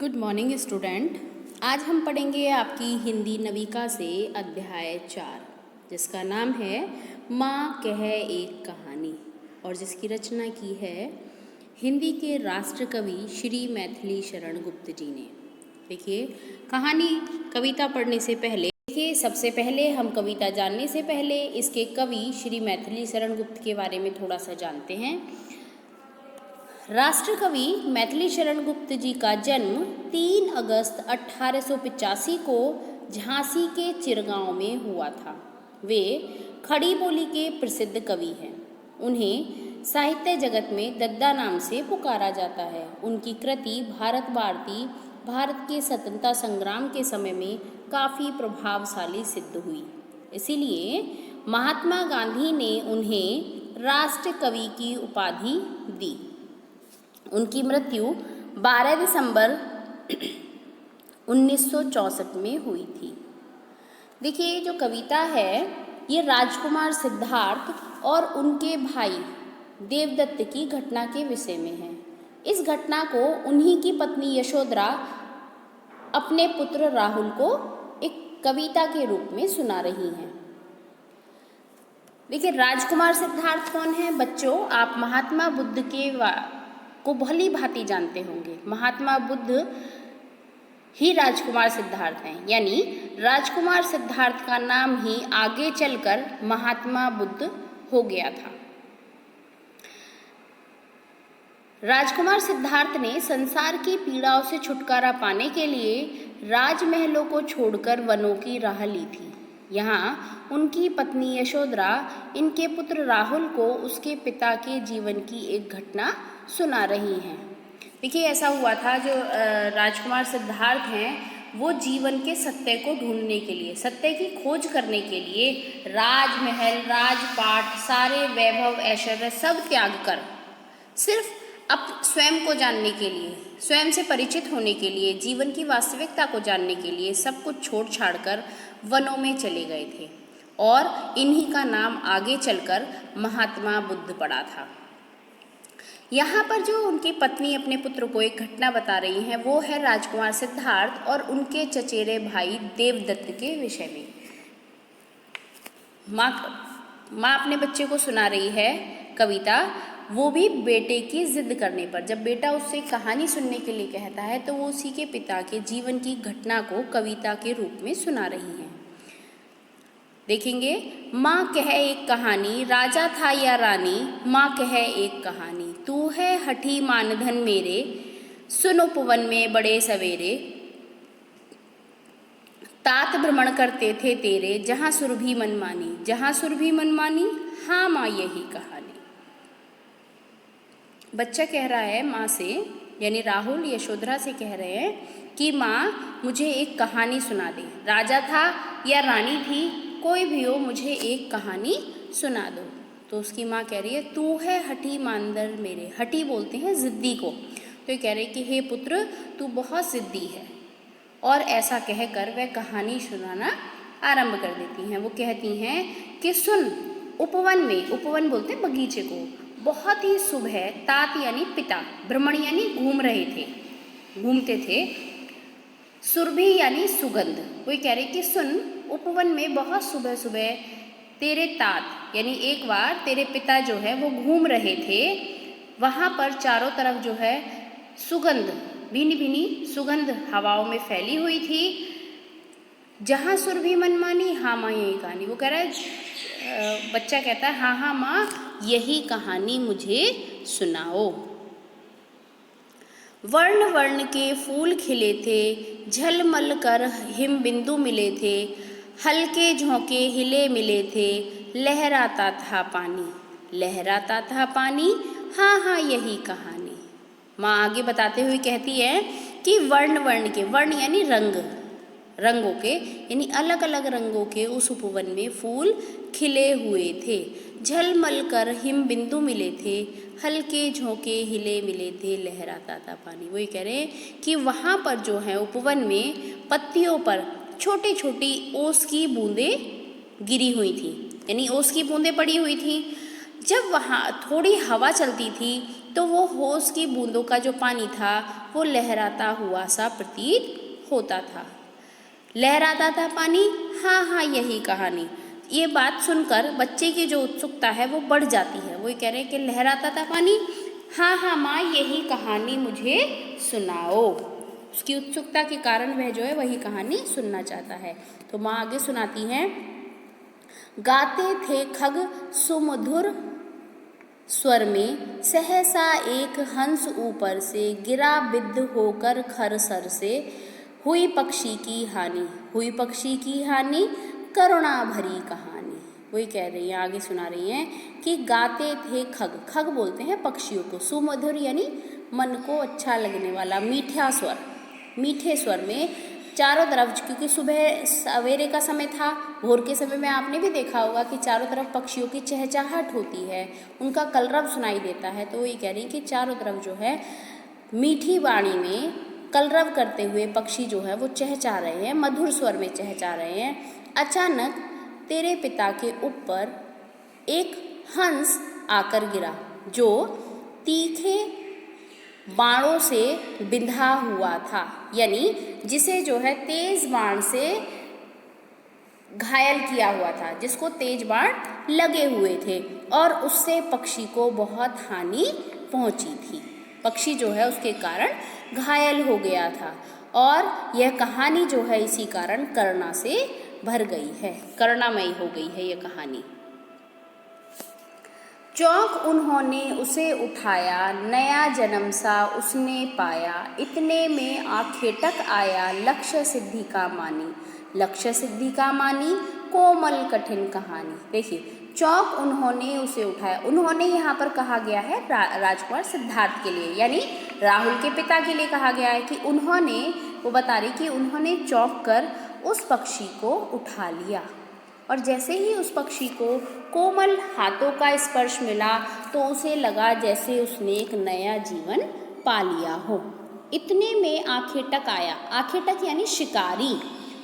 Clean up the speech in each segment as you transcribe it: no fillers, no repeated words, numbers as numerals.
Good morning student. आज हम पढ़ेंगे आपकी हिंदी नविका से अध्याय 4, जिसका नाम है माँ कह एक कहानी और जिसकी रचना की है हिंदी के राष्ट्र कवि श्री मैथिली शरण गुप्त जी ने। देखिए, कहानी कविता पढ़ने से पहले सबसे पहले हम कविता जानने से पहले इसके कवि श्री मैथिली शरण गुप्त के बारे में थोड़ा सा जानते हैं। राष्ट्र कवि मैथिली शरण गुप्त जी का जन्म 3 अगस्त 1885 को झांसी के चिरगांव में हुआ था। वे खड़ी बोली के प्रसिद्ध कवि हैं। उन्हें साहित्य जगत में दद्दा नाम से पुकारा जाता है। उनकी कृति भारत के स्वतंत्रता संग्राम के समय में काफ़ी प्रभावशाली सिद्ध हुई। इसीलिए महात्मा गांधी ने उन्हें राष्ट्र कवि की उपाधि दी। उनकी मृत्यु 12 दिसंबर 1964 में हुई थी। देखिए, जो कविता है ये राजकुमार सिद्धार्थ और उनके भाई देवदत्त की घटना के विषय में है। इस घटना को उन्हीं की पत्नी यशोधरा अपने पुत्र राहुल को एक कविता के रूप में सुना रही हैं। देखिए, राजकुमार सिद्धार्थ कौन है? बच्चों, आप महात्मा बुद्ध को भली भांति जानते होंगे। महात्मा बुद्ध ही राजकुमार सिद्धार्थ हैं, यानी राजकुमार सिद्धार्थ का नाम ही आगे चलकर महात्मा बुद्ध हो गया था। राजकुमार सिद्धार्थ ने संसार की पीड़ाओं से छुटकारा पाने के लिए राजमहलों को छोड़कर वनों की राह ली थी। यहाँ उनकी पत्नी यशोधरा इनके पुत्र राहुल को उसके पिता के जीवन की एक घटना सुना रही हैं। देखिए, ऐसा हुआ था, जो राजकुमार सिद्धार्थ हैं वो जीवन के सत्य को ढूंढने के लिए, सत्य की खोज करने के लिए राजमहल, राजपाट, सारे वैभव ऐश्वर्य सब त्याग कर सिर्फ स्वयं को जानने के लिए, स्वयं से परिचित होने के लिए, जीवन की वास्तविकता को जानने के लिए सब कुछ छोड़ छाड़ कर वनों में चले गए थे। और इन्हीं का नाम आगे चलकर महात्मा बुद्ध पड़ा था। यहाँ पर जो उनकी पत्नी अपने पुत्र को एक घटना बता रही हैं वो है राजकुमार सिद्धार्थ और उनके चचेरे भाई देवदत्त के विषय में। माँ अपने बच्चे को सुना रही है कविता, वो भी बेटे की जिद करने पर। जब बेटा उससे कहानी सुनने के लिए कहता है तो वो उसी के पिता के जीवन की घटना को कविता के रूप में सुना रही हैं। देखेंगे, माँ कह एक कहानी, राजा था या रानी, माँ कह एक कहानी। तू है हठी मानधन मेरे, सुन उपवन में बड़े सवेरे। तात भ्रमण करते थे तेरे, जहाँ सुरभि मनमानी, जहाँ सुरभि मनमानी, हाँ माँ यही कहानी। बच्चा कह रहा है माँ से, यानी राहुल यशोधरा से कह रहे हैं कि माँ मुझे एक कहानी सुना दे। राजा था या रानी थी, कोई भी हो, मुझे एक कहानी सुना दो। तो उसकी माँ कह रही है, तू है हठी मानदर मेरे। हठी बोलते हैं ज़िद्दी को। तो ये कह रहे कि हे पुत्र, तू बहुत ज़िद्दी है। और ऐसा कहकर वह कहानी सुनाना आरंभ कर देती हैं। वो कहती हैं कि सुन, उपवन में, उपवन बोलते हैं बगीचे को, बहुत ही सुबह, तात यानी पिता, भ्रमण यानी घूमते थे, सुरभि यानी सुगंध। वो कह रहे कि सुन, उपवन में बहुत सुबह सुबह तेरे तात यानी एक बार तेरे पिता जो है वो घूम रहे थे। वहाँ पर चारों तरफ जो है सुगंध, भीनी भीनी सुगंध हवाओं में फैली हुई थी। जहाँ सुरभि मनमानी, हाँ माँ यही कहानी। वो कह रहा है, बच्चा कहता है हाँ हाँ माँ यही कहानी मुझे सुनाओ। वर्ण वर्ण के फूल खिले थे, झलमल कर हिम बिंदु मिले थे, हल्के झोंके हिले मिले थे, लहराता था पानी, हाँ हाँ यही कहानी। माँ आगे बताते हुए कहती है कि वर्ण वर्ण के, वर्ण यानी रंगों के, यानी अलग अलग रंगों के उस उपवन में फूल खिले हुए थे, झलमल कर हिम बिंदु मिले थे, हल्के झोंके हिले मिले थे, लहराता था पानी। वही कह रहे हैं कि वहाँ पर जो है उपवन में पत्तियों पर छोटी छोटी ओस की बूंदें गिरी हुई थी, यानी ओस की बूंदें पड़ी हुई थी। जब वहाँ थोड़ी हवा चलती थी तो वो होश की बूंदों का जो पानी था वो लहराता हुआ सा प्रतीत होता था। लहराता था पानी, हाँ हाँ यही कहानी। ये बात सुनकर बच्चे की जो उत्सुकता है वो बढ़ जाती है। वो कह रहे हैं कि लहराता था पानी, हाँ हाँ माँ यही कहानी मुझे सुनाओ। उसकी उत्सुकता के कारण वह जो है वही कहानी सुनना चाहता है। तो माँ आगे सुनाती हैं, गाते थे खग सुमधुर स्वर में, सहसा एक हंस ऊपर से गिरा बिद्ध होकर खर सर से, हुई पक्षी की हानि, हुई पक्षी की हानि, करुणा भरी कहानी। वही कह रही हैं, आगे सुना रही हैं कि गाते थे खग, खग बोलते हैं पक्षियों को, सुमधुर यानी मन को अच्छा लगने वाला मीठा स्वर, मीठे स्वर में चारों तरफ, क्योंकि सुबह सवेरे का समय था, भोर के समय में आपने भी देखा होगा कि चारों तरफ पक्षियों की चहचहाहट होती है, उनका कलरव सुनाई देता है। तो ये कह रही हैं कि चारों तरफ जो है मीठी वाणी में कलरव करते हुए पक्षी जो है वो चहचहा रहे हैं, मधुर स्वर में चहचहा रहे हैं। अचानक तेरे पिता के ऊपर एक हंस आकर गिरा, जो तीखे बाणों से बिंधा हुआ था, यानी जिसे जो है तेज बाण से घायल किया हुआ था, जिसको तेज बाण लगे हुए थे और उससे पक्षी को बहुत हानि पहुंची थी। पक्षी जो है उसके कारण घायल हो गया था और यह कहानी जो है इसी कारण करुणा से भर गई है, करुणामयी हो गई है यह कहानी। चौंक उन्होंने उसे उठाया, नया जन्म सा उसने पाया, इतने में आखेटक आया लक्ष्य सिद्धि का मानी, लक्ष्य सिद्धि का मानी कोमल कठिन कहानी। देखिए, चौंक उन्होंने उसे उठाया, उन्होंने यहाँ पर कहा गया है राजकुमार सिद्धार्थ के लिए, यानी राहुल के पिता के लिए कहा गया है कि उन्होंने, वो बता रही कि उन्होंने चौंक कर उस पक्षी को उठा लिया और जैसे ही उस पक्षी को कोमल हाथों का स्पर्श मिला तो उसे लगा जैसे उसने एक नया जीवन पा लिया हो। इतने में आखेटक आया, आखेटक यानी शिकारी,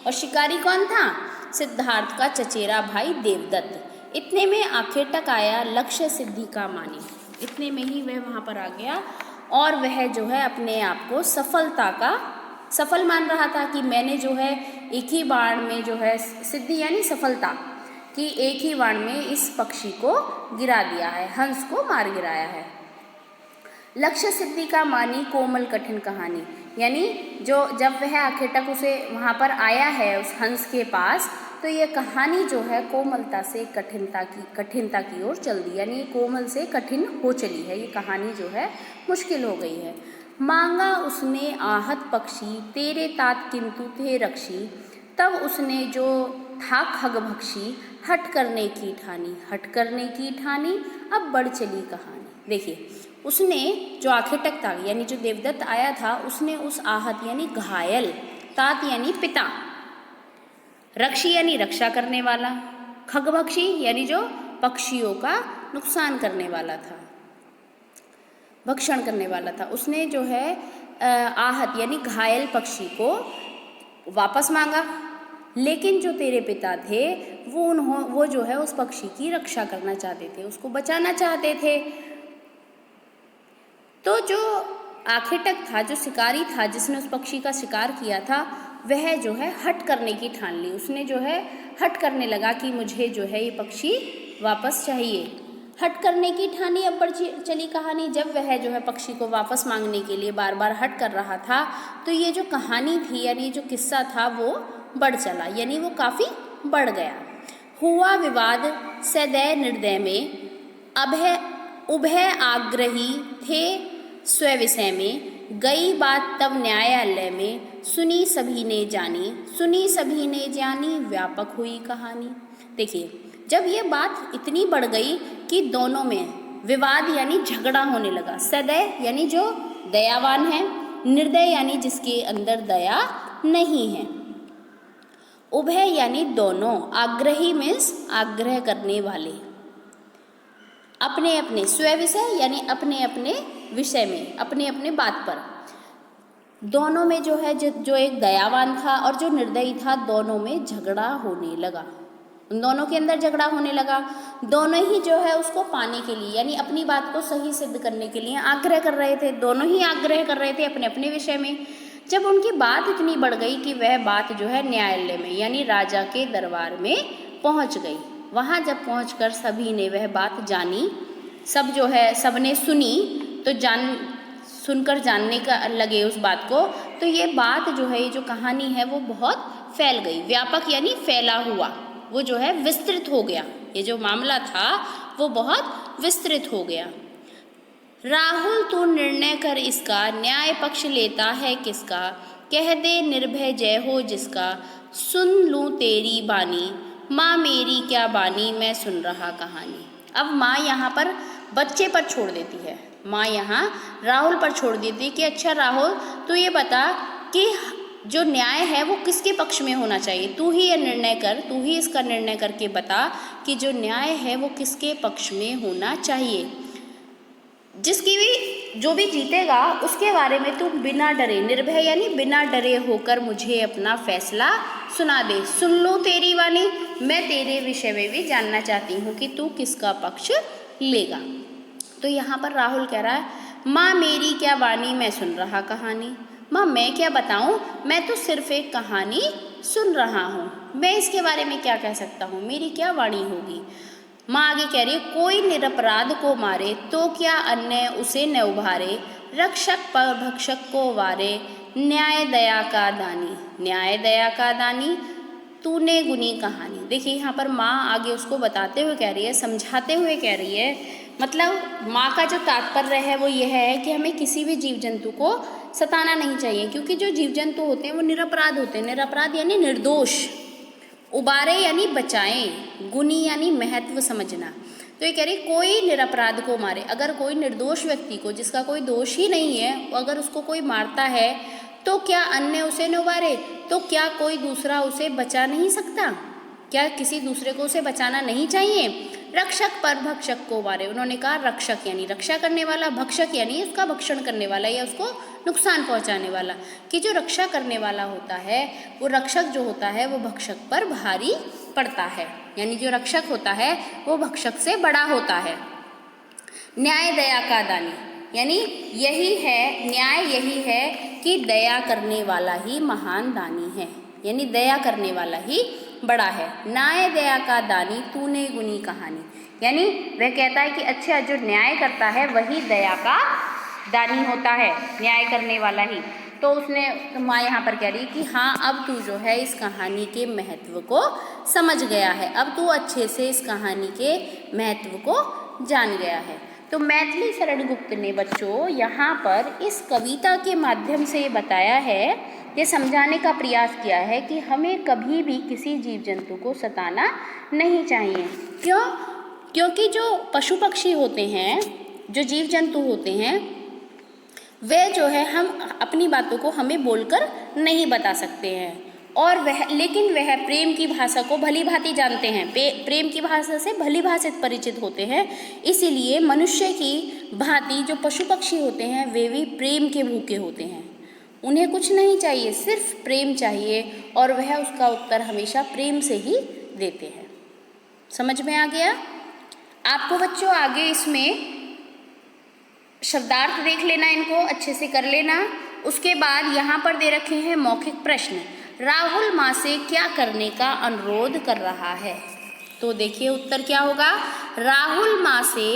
और शिकारी कौन था? सिद्धार्थ का चचेरा भाई देवदत्त। इतने में आखेटक आया लक्ष्य सिद्धि का मानी, इतने में ही वह वहाँ पर आ गया और वह जो है अपने आप को सफल मान रहा था कि मैंने जो है एक ही बाण में जो है सिद्धि यानी सफलता कि एक ही बाण में इस पक्षी को गिरा दिया है, हंस को मार गिराया है। लक्ष्य सिद्धि का मानी कोमल कठिन कहानी, यानी जो जब वह आखेटक उसे वहाँ पर आया है उस हंस के पास, तो ये कहानी जो है कोमलता से कठिनता की ओर चल दी, यानी कोमल से कठिन हो चली है, ये कहानी जो है मुश्किल हो गई है। मांगा उसने आहत पक्षी, तेरे तात किंतु थे रक्षी, तब उसने जो था खगभक्षी, हट करने की ठानी, हट करने की ठानी, अब बढ़ चली कहानी। देखिए, उसने जो आखेटक था यानी जो देवदत्त आया था, उसने उस आहत यानी घायल, तात यानी पिता, रक्षी यानी रक्षा करने वाला, खगभक्षी यानी जो पक्षियों का नुकसान करने वाला था, भक्षण करने वाला था, उसने जो है आहत यानी घायल पक्षी को वापस मांगा, लेकिन जो तेरे पिता थे वो जो है उस पक्षी की रक्षा करना चाहते थे, उसको बचाना चाहते थे। तो जो आखेटक था, जो शिकारी था जिसने उस पक्षी का शिकार किया था, वह जो है हट करने की ठान ली, उसने जो है हट करने लगा कि मुझे जो है ये पक्षी वापस चाहिए। हट करने की ठानी, अब बढ़ चली कहानी। जब वह जो है पक्षी को वापस मांगने के लिए बार बार हट कर रहा था, तो ये जो कहानी थी यानी जो किस्सा था वो बढ़ चला, यानी वो काफ़ी बढ़ गया। हुआ विवाद सदैव निर्दय में, उभय आग्रही थे स्व विषय में, गई बात तब न्यायालय में, सुनी सभी ने जानी, सुनी सभी ने जानी, व्यापक हुई कहानी। देखिए, जब ये बात इतनी बढ़ गई कि दोनों में विवाद यानी झगड़ा होने लगा, सदैव यानी जो दयावान है, निर्दय यानी जिसके अंदर दया नहीं है, उभय यानी दोनों, आग्रही मीन्स आग्रह करने वाले, अपने अपने स्व विषय यानी अपने अपने विषय में, अपने अपने बात पर, दोनों में जो है जो एक दयावान था और जो निर्दयी था, दोनों में झगड़ा होने लगा, उन दोनों के अंदर झगड़ा होने लगा। दोनों ही जो है उसको पाने के लिए यानी अपनी बात को सही सिद्ध करने के लिए आग्रह कर रहे थे। दोनों ही आग्रह कर रहे थे अपने अपने विषय में। जब उनकी बात इतनी बढ़ गई कि वह बात जो है न्यायालय में यानी राजा के दरबार में पहुंच गई। वहाँ जब पहुंचकर सभी ने वह बात जानी, सब जो है सबने सुनी, तो सुनकर जानने का लगे उस बात को, तो ये बात जो है, ये जो कहानी है वो बहुत फैल गई। व्यापक यानी फैला हुआ, वो जो है विस्तृत हो गया। ये जो मामला था वो बहुत विस्तृत हो गया। राहुल तू निर्णय कर इसका, न्याय पक्ष लेता है किसका, कह दे निर्भय जय हो जिसका, सुन लूँ तेरी बानी, माँ मेरी क्या बानी, मैं सुन रहा कहानी। अब माँ यहाँ पर बच्चे पर छोड़ देती है। माँ यहाँ राहुल पर छोड़ देती है कि अच्छा राहुल, तू ये बता कि जो न्याय है वो किसके पक्ष में होना चाहिए। तू ही ये निर्णय कर, तू ही इसका निर्णय करके बता कि जो न्याय है वो किसके पक्ष में होना चाहिए। जिसकी भी जो भी जीतेगा उसके बारे में तू बिना डरे, निर्भय यानी बिना डरे होकर मुझे अपना फैसला सुना दे। सुन लो तेरी वाणी, मैं तेरे विषय में भी जानना चाहती हूँ कि तू किसका पक्ष लेगा। तो यहाँ पर राहुल कह रहा है, माँ मेरी क्या वाणी, मैं सुन रहा कहानी। माँ मैं क्या बताऊँ, मैं तो सिर्फ एक कहानी सुन रहा हूँ, मैं इसके बारे में क्या कह सकता हूँ, मेरी क्या वाणी होगी। माँ आगे कह रही है, कोई निरपराध को मारे तो क्या अन्याय उसे न उभारे, रक्षक पर भक्षक को वारे, न्याय दया का दानी, न्याय दया का दानी, तूने गुनी कहानी। देखिए यहाँ पर माँ आगे उसको बताते हुए कह रही है, समझाते हुए कह रही है। मतलब माँ का जो तात्पर्य है वो यह है कि हमें किसी भी जीव जंतु को सताना नहीं चाहिए, क्योंकि जो जीव जंतु होते हैं वो निरपराध होते हैं। निरपराध यानी निर्दोष, उबारे यानी बचाएं, गुनी यानी महत्व समझना। तो ये कह रही कोई निरपराध को मारे, अगर कोई निर्दोष व्यक्ति को जिसका कोई दोष ही नहीं है अगर उसको कोई मारता है तो क्या अन्य उसे न उबारे, तो क्या कोई दूसरा उसे बचा नहीं सकता, क्या किसी दूसरे को उसे बचाना नहीं चाहिए। रक्षक पर भक्षक को वारे, उन्होंने कहा रक्षक यानी रक्षा करने वाला, भक्षक यानी उसका भक्षण करने वाला या उसको नुकसान पहुंचाने वाला, कि जो रक्षा करने वाला होता है वो रक्षक जो होता है वो भक्षक पर भारी पड़ता है, यानी जो रक्षक होता है वो भक्षक से बड़ा होता है। न्याय दया का दानी, यानी यही है न्याय, यही है कि दया करने वाला ही महान दानी है, यानी दया करने वाला ही बड़ा है। न्याय दया का दानी तूने गुनी कहानी, यानी वह कहता है कि अच्छा जो न्याय करता है वही दया का दानी होता है, न्याय करने वाला ही। तो उसने माँ यहाँ पर कह रही कि हाँ अब तू जो है इस कहानी के महत्व को समझ गया है, अब तू अच्छे से इस कहानी के महत्व को जान गया है। तो मैथिली शरण गुप्त ने बच्चों यहाँ पर इस कविता के माध्यम से बताया है, ये समझाने का प्रयास किया है कि हमें कभी भी किसी जीव जंतु को सताना नहीं चाहिए। क्यों? क्योंकि जो पशु पक्षी होते हैं, जो जीव जंतु होते हैं, वे जो है हम अपनी बातों को हमें बोलकर नहीं बता सकते हैं, और लेकिन वह प्रेम की भाषा को भली भांति जानते हैं, प्रेम की भाषा से भली भांति परिचित होते हैं। इसीलिए मनुष्य की भांति जो पशु पक्षी होते हैं वे भी प्रेम के भूखे होते हैं, उन्हें कुछ नहीं चाहिए, सिर्फ प्रेम चाहिए, और वह उसका उत्तर हमेशा प्रेम से ही देते हैं। समझ में आ गया आपको बच्चों? आगे इसमें शब्दार्थ देख लेना, इनको अच्छे से कर लेना। उसके बाद यहाँ पर दे रखे हैं मौखिक प्रश्न। राहुल माँ से क्या करने का अनुरोध कर रहा है? तो देखिए उत्तर क्या होगा। राहुल माँ से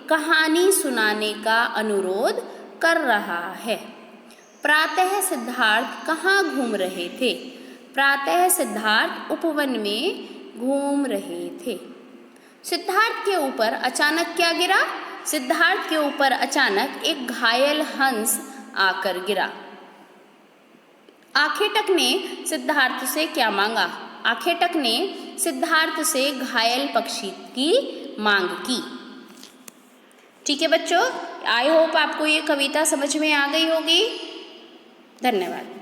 कहानी सुनाने का अनुरोध कर रहा है। प्रातः सिद्धार्थ कहाँ घूम रहे थे? प्रातः सिद्धार्थ उपवन में घूम रहे थे। सिद्धार्थ के ऊपर अचानक क्या गिरा? सिद्धार्थ के ऊपर अचानक एक घायल हंस आकर गिरा। आखेटक ने सिद्धार्थ से क्या मांगा? आखेटक ने सिद्धार्थ से घायल पक्षी की मांग की। ठीक है बच्चों, आई होप आपको ये कविता समझ में आ गई होगी। धन्यवाद।